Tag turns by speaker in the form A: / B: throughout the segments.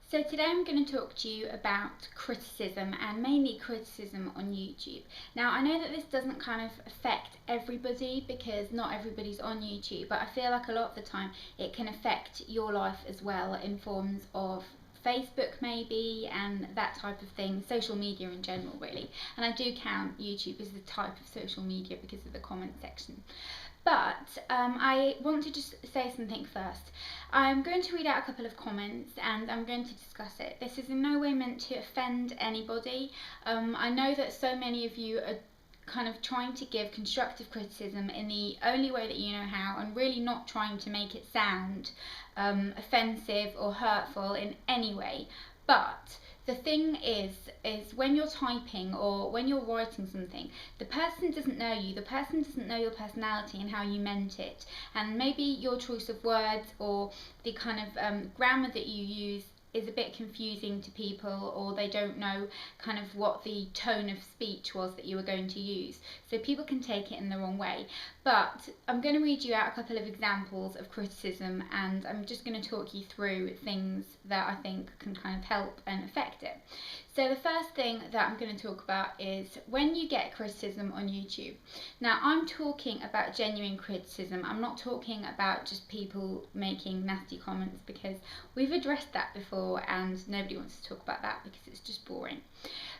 A: So today I'm going to talk to you about criticism, and mainly criticism on YouTube. Now I know that this doesn't kind of affect everybody because not everybody's on YouTube, but I feel like a lot of the time it can affect your life as well in forms of Facebook maybe and that type of thing, social media in general really. And I do count YouTube as the type of social media because of the comment section. But I want to just say something first. I'm going to read out a couple of comments and I'm going to discuss it. This is in no way meant to offend anybody. I know that so many of you are kind of trying to give constructive criticism in the only way that you know how, and really not trying to make it sound offensive or hurtful in any way. But the thing is when you're typing or when you're writing something, the person doesn't know you, the person doesn't know your personality and how you meant it, and maybe your choice of words or the kind of grammar that you use is a bit confusing to people, or they don't know kind of what the tone of speech was that you were going to use, so people can take it in the wrong way. But I'm going to read you out a couple of examples of criticism, and I'm just going to talk you through things that I think can kind of help and affect it. So the first thing that I'm going to talk about is when you get criticism on YouTube. Now I'm talking about genuine criticism. I'm not talking about just people making nasty comments, because we've addressed that before and nobody wants to talk about that because it's just boring.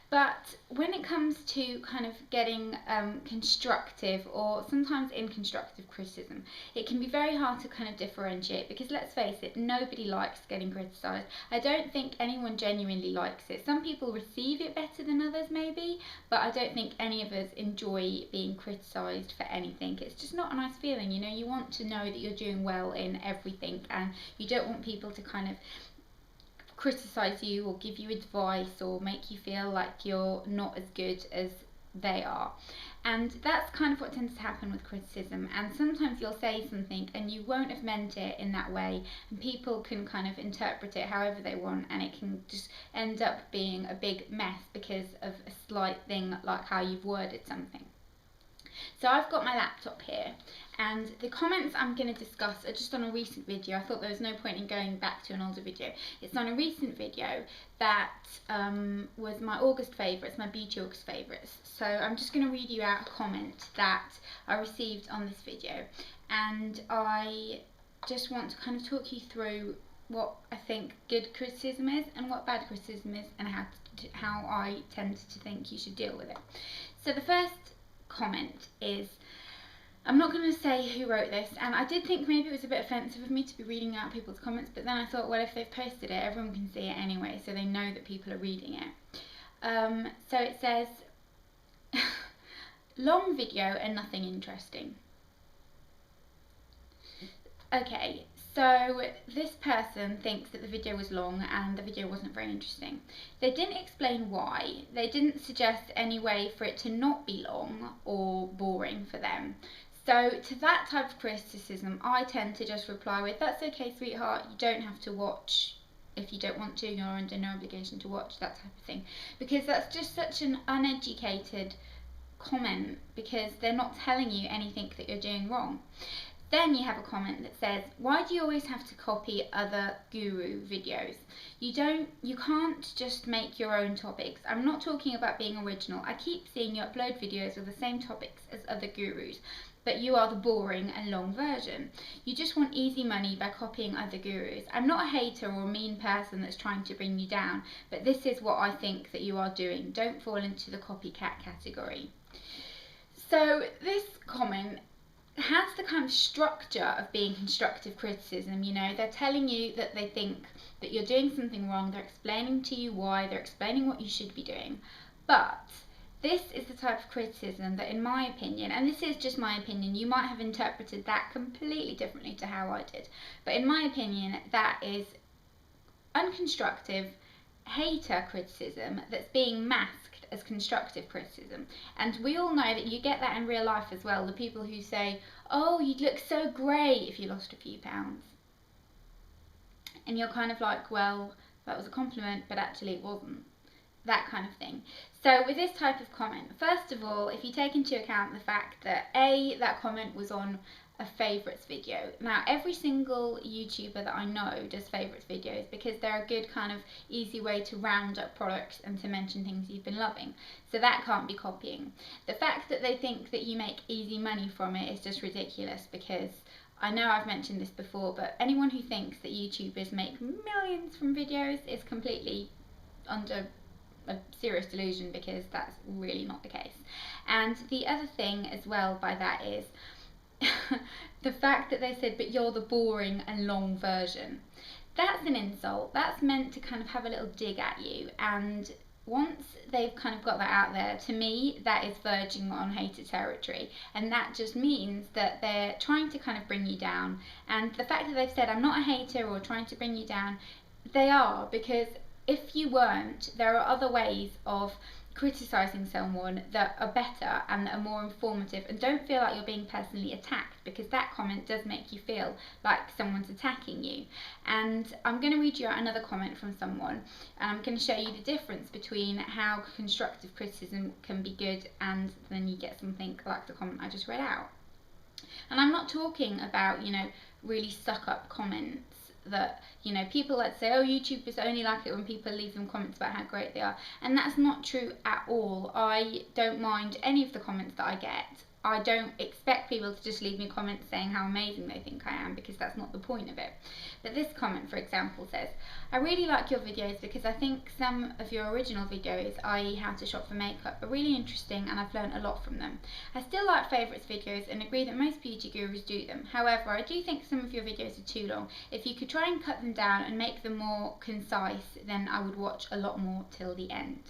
A: But when it comes to kind of getting constructive or sometimes inconstructive criticism, it can be very hard to kind of differentiate, because let's face it, nobody likes getting criticised. I don't think anyone genuinely likes it. Some people receive it better than others maybe, but I don't think any of us enjoy being criticised for anything. It's just not a nice feeling, you know. You want to know that you're doing well in everything, and you don't want people to kind of criticize you or give you advice or make you feel like you're not as good as they are. And that's kind of what tends to happen with criticism, and sometimes you'll say something and you won't have meant it in that way, and people can kind of interpret it however they want, and it can just end up being a big mess because of a slight thing like how you've worded something. So I've got my laptop here, and the comments I'm going to discuss are just on a recent video. I thought there was no point in going back to an older video. It's on a recent video that was my August favourites, my Beauty August favourites. So I'm just going to read you out a comment that I received on this video, and I just want to kind of talk you through what I think good criticism is and what bad criticism is, and how I tend to think you should deal with it. So the first comment is, I'm not going to say who wrote this, and I did think maybe it was a bit offensive of me to be reading out people's comments, but then I thought, well, if they've posted it, everyone can see it anyway, so they know that people are reading it. So it says, long video and nothing interesting. Okay, so this person thinks that the video was long and the video wasn't very interesting. They didn't explain why. They didn't suggest any way for it to not be long or boring for them. So to that type of criticism, I tend to just reply with, that's okay, sweetheart, you don't have to watch. If you don't want to, you're under no obligation to watch, that type of thing. Because that's just such an uneducated comment, because they're not telling you anything that you're doing wrong. Then you have a comment that says, why do you always have to copy other guru videos? You can't just make your own topics. I'm not talking about being original. I keep seeing you upload videos with the same topics as other gurus, but you are the boring and long version. You just want easy money by copying other gurus. I'm not a hater or a mean person that's trying to bring you down, but this is what I think that you are doing. Don't fall into the copycat category. So this comment has the kind of structure of being constructive criticism. You know, they're telling you that they think that you're doing something wrong, they're explaining to you why, they're explaining what you should be doing. But this is the type of criticism that, in my opinion, and this is just my opinion, you might have interpreted that completely differently to how I did, but in my opinion, that is unconstructive hater criticism that's being masked as constructive criticism. And we all know that you get that in real life as well, the people who say, oh, you'd look so great if you lost a few pounds, and you're kind of like, well, that was a compliment, but actually it wasn't. that kind of thing. So with this type of comment, first of all, if you take into account the fact that that comment was on a favourites video. Now every single YouTuber that I know does favourites videos because they're a good kind of easy way to round up products and to mention things you've been loving. So that can't be copying. The fact that they think that you make easy money from it is just ridiculous, because I know I've mentioned this before, but anyone who thinks that YouTubers make millions from videos is completely under a serious delusion, because that's really not the case. And the other thing as well by that is the fact that they said, but you're the boring and long version. That's an insult. That's meant to kind of have a little dig at you, and once they've kind of got that out there, to me that is verging on hater territory, and that just means that they're trying to kind of bring you down. And the fact that they've said I'm not a hater or trying to bring you down, they are, because if you weren't, there are other ways of criticising someone that are better and that are more informative and don't feel like you're being personally attacked, because that comment does make you feel like someone's attacking you. And I'm going to read you out another comment from someone, and I'm going to show you the difference between how constructive criticism can be good and then you get something like the comment I just read out. And I'm not talking about, you know, really stuck up comments that, you know, people that say, oh, YouTubers only like it when people leave them comments about how great they are. And that's not true at all. I don't mind any of the comments that I get. I don't expect people to just leave me comments saying how amazing they think I am, because that's not the point of it. But this comment, for example, says, I really like your videos because I think some of your original videos, i.e. how to shop for makeup, are really interesting and I've learned a lot from them. I still like favourites videos and agree that most beauty gurus do them. However, I do think some of your videos are too long. If you could try and cut them down and make them more concise, then I would watch a lot more till the end.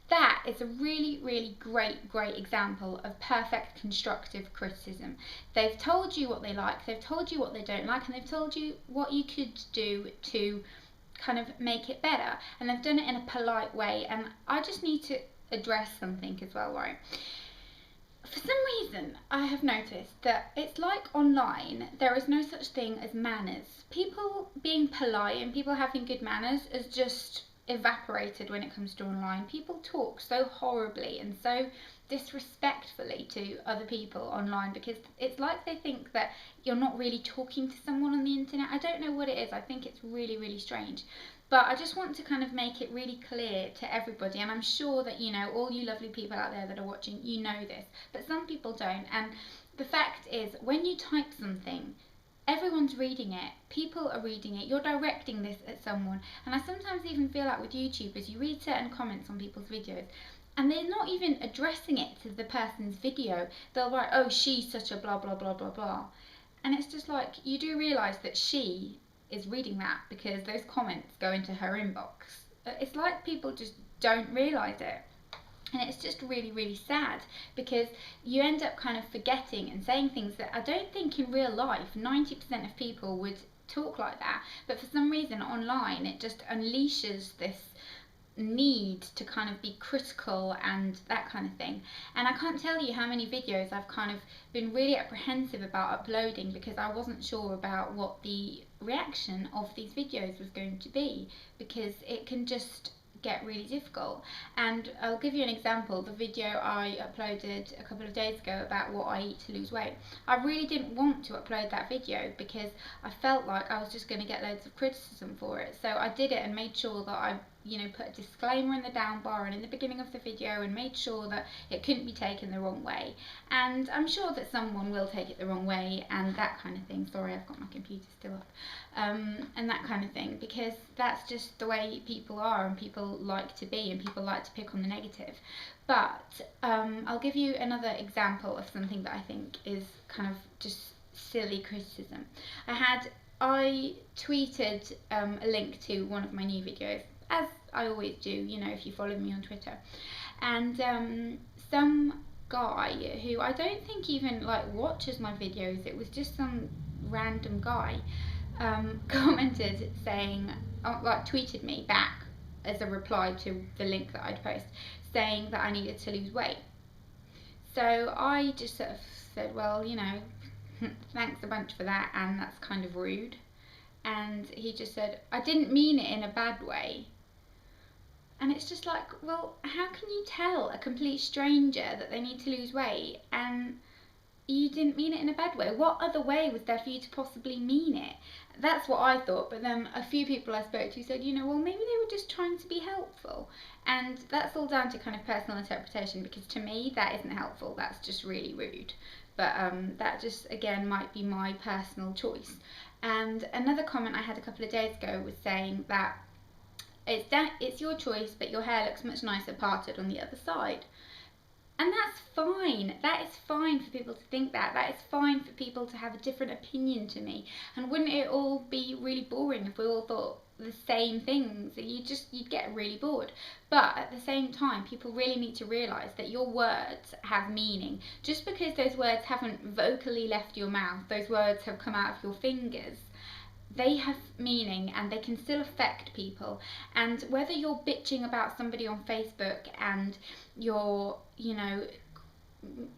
A: That is a really, really great example of perfect constructive criticism. They've told you what they like, they've told you what they don't like, and they've told you what you could do to kind of make it better. And they've done it in a polite way. And I just need to address something as well, right? For some reason, I have noticed that it's like online, there is no such thing as manners. People being polite and people having good manners is just evaporated when it comes to online. People talk so horribly and so disrespectfully to other people online, because it's like they think that you're not really talking to someone on the internet. I don't know what it is. I think it's really strange. But I just want to kind of make it really clear to everybody, and I'm sure that, you know, all you lovely people out there that are watching, you know this, but some people don't. And the fact is, when you type something, everyone's reading it, people are reading it, you're directing this at someone. And I sometimes even feel like with YouTubers, you read certain comments on people's videos and they're not even addressing it to the person's video. They'll write, oh, she's such a blah blah blah blah blah. And it's just like, you do realise that she is reading that because those comments go into her inbox. It's like people just don't realise it. And it's just really sad, because you end up kind of forgetting and saying things that I don't think in real life 90% of people would talk like that. But for some reason online it just unleashes this need to kind of be critical and that kind of thing. And I can't tell you how many videos I've kind of been really apprehensive about uploading because I wasn't sure about what the reaction of these videos was going to be, because it can just get really difficult. And I'll give you an example. The video I uploaded a couple of days ago about what I eat to lose weight, I really didn't want to upload that video because I felt like I was just going to get loads of criticism for it. So I did it and made sure that I, you know, put a disclaimer in the down bar and in the beginning of the video, and made sure that it couldn't be taken the wrong way. And I'm sure that someone will take it the wrong way and that kind of thing. Sorry, I've got my computer still up. And that kind of thing, because that's just the way people are, and people like to be, and people like to pick on the negative. But I'll give you another example of something that I think is kind of just silly criticism. I tweeted a link to one of my new videos, as I always do, you know, if you follow me on Twitter, and some guy who I don't think even like watches my videos, it was just some random guy, commented saying, like tweeted me back as a reply to the link that I'd posted, saying that I needed to lose weight. So I just sort of said, well, you know, thanks a bunch for that, and that's kind of rude. And he just said, I didn't mean it in a bad way. And it's just like, well, how can you tell a complete stranger that they need to lose weight and you didn't mean it in a bad way? What other way was there for you to possibly mean it? That's what I thought, but then a few people I spoke to said, well, maybe they were just trying to be helpful. And that's all down to kind of personal interpretation, because to me that isn't helpful, that's just really rude. But that just, again, might be my personal choice. And another comment I had a couple of days ago was saying that it's your choice, but your hair looks much nicer parted on the other side. And that's fine. That is fine for people to think that. That is fine for people to have a different opinion to me. And wouldn't it all be really boring if we all thought the same things? You'd get really bored. But at the same time, people really need to realise that your words have meaning. Just because those words haven't vocally left your mouth, those words have come out of your fingers, they have meaning and they can still affect people. And whether you're bitching about somebody on Facebook and you're,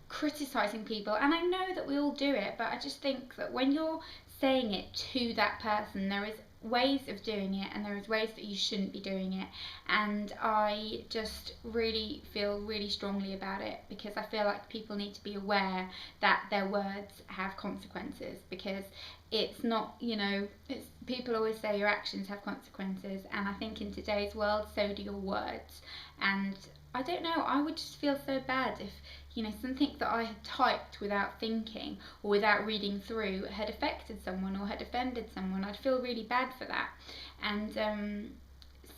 A: criticizing people, and I know that we all do it, but I just think that when you're saying it to that person, there is ways of doing it and there is ways that you shouldn't be doing it. And I just really feel really strongly about it, because I feel like people need to be aware that their words have consequences, because it's not, it's, people always say your actions have consequences, and I think in today's world so do your words. And I don't know, I would just feel so bad if something that I had typed without thinking or without reading through had affected someone or had offended someone. I'd feel really bad for that. And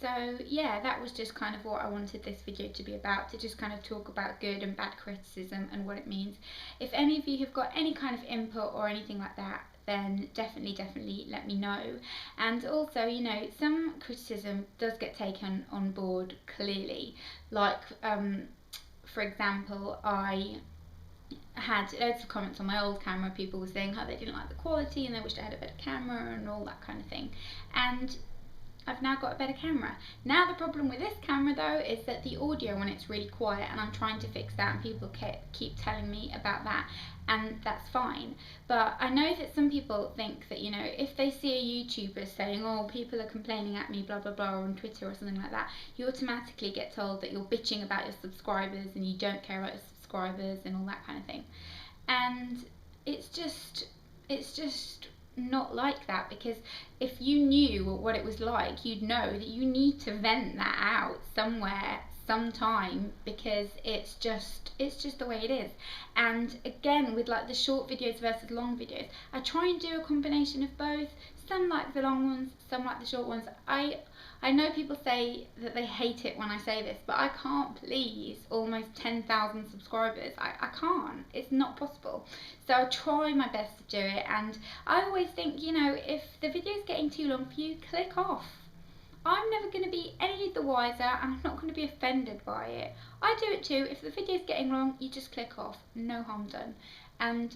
A: so yeah, that was just kind of what I wanted this video to be about, to just kind of talk about good and bad criticism and what it means. If any of you have got any kind of input or anything like that, then definitely let me know. And also, some criticism does get taken on board clearly. Like, for example, I had loads of comments on my old camera. People were saying how they didn't like the quality and they wished I had a better camera and all that kind of thing. And I've now got a better camera. Now the problem with this camera though is that the audio when it's really quiet, and I'm trying to fix that, and people keep telling me about that, and that's fine. But I know that some people think that, if they see a YouTuber saying, oh, people are complaining at me, blah blah blah, on Twitter or something like that, you automatically get told that you're bitching about your subscribers and you don't care about your subscribers and all that kind of thing. And it's just not like that, because if you knew what it was like, you'd know that you need to vent that out somewhere, sometime, because it's just the way it is. And again, with like the short videos versus long videos, I try and do a combination of both. Some like the long ones, some like the short ones. I know people say that they hate it when I say this, but I can't please almost 10,000 subscribers. I can't. It's not possible. So I try my best to do it, and I always think, if the video's getting too long for you, click off. I'm never going to be any the wiser, and I'm not going to be offended by it. I do it too. If the video's getting long, you just click off. No harm done. And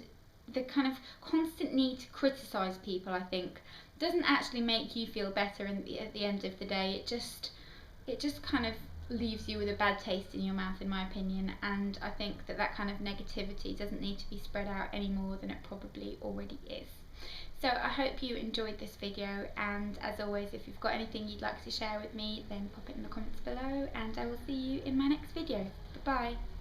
A: the kind of constant need to criticise people, I think, doesn't actually make you feel better at the end of the day. It just kind of leaves you with a bad taste in your mouth, in my opinion. And I think that kind of negativity doesn't need to be spread out any more than it probably already is. So I hope you enjoyed this video, and as always, if you've got anything you'd like to share with me, then pop it in the comments below, and I will see you in my next video. Bye bye.